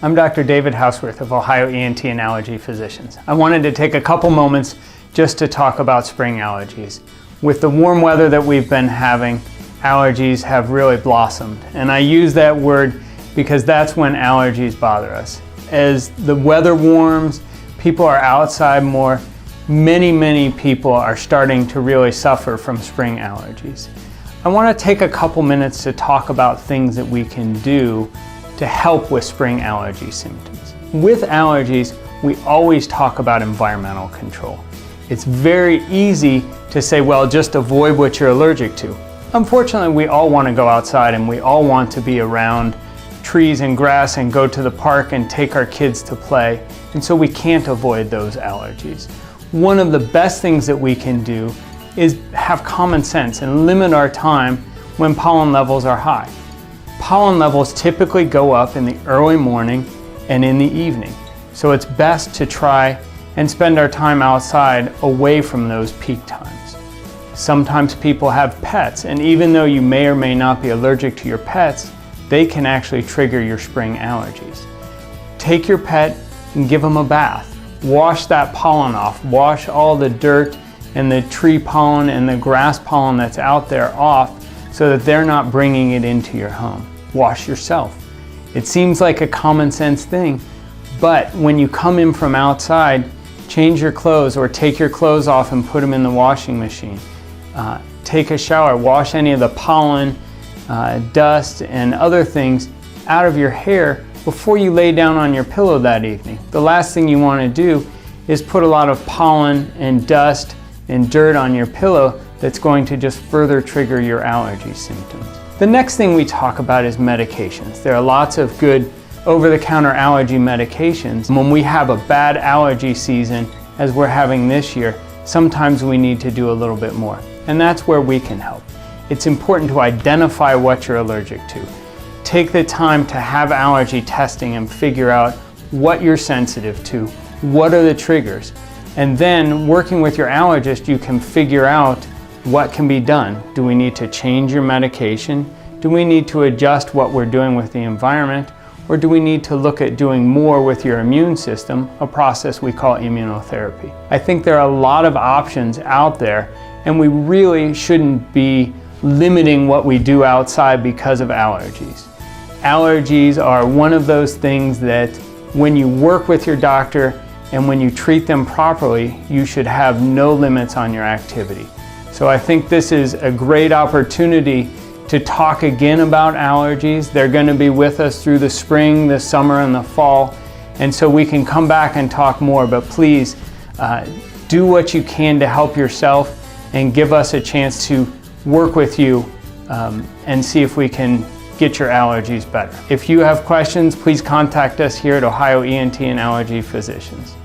I'm Dr. David Houseworth of Ohio ENT and Allergy Physicians. I wanted to take a couple moments just to talk about spring allergies. With the warm weather that we've been having, allergies have really blossomed. And I use that word because that's when allergies bother us. As the weather warms, people are outside more, many people are starting to really suffer from spring allergies. I want to take a couple minutes to talk about things that we can do to help with spring allergy symptoms. With allergies, we always talk about environmental control. It's very easy to say, well, just avoid what you're allergic to. Unfortunately, we all want to go outside and we all want to be around trees and grass and go to the park and take our kids to play, and so we can't avoid those allergies. One of the best things that we can do is have common sense and limit our time when pollen levels are high. Pollen levels typically go up in the early morning and in the evening, so it's best to try and spend our time outside away from those peak times. Sometimes people have pets, and even though you may or may not be allergic to your pets, they can actually trigger your spring allergies. Take your pet and give them a bath. Wash that pollen off. Wash all the dirt and the tree pollen and the grass pollen that's out there off so that they're not bringing it into your home. Wash yourself. It seems like a common sense thing, but when you come in from outside, change your clothes or take your clothes off and put them in the washing machine. Take a shower, wash any of the pollen, dust and other things out of your hair before you lay down on your pillow that evening. The last thing you want to do is put a lot of pollen and dust and dirt on your pillow that's going to just further trigger your allergy symptoms. The next thing we talk about is medications. There are lots of good over-the-counter allergy medications. When we have a bad allergy season, as we're having this year, sometimes we need to do a little bit more, and that's where we can help. It's important to identify what you're allergic to. Take the time to have allergy testing and figure out what you're sensitive to, what are the triggers, and then working with your allergist, you can figure out what can be done. Do we need to change your medication? Do we need to adjust what we're doing with the environment? Or do we need to look at doing more with your immune system, a process we call immunotherapy? I think there are a lot of options out there, and we really shouldn't be limiting what we do outside because of allergies. Allergies are one of those things that when you work with your doctor and when you treat them properly, you should have no limits on your activity. So I think this is a great opportunity to talk again about allergies. They're going to be with us through the spring, the summer, and the fall, and so we can come back and talk more, but please do what you can to help yourself and give us a chance to work with you and see if we can get your allergies better. If you have questions, please contact us here at Ohio ENT and Allergy Physicians.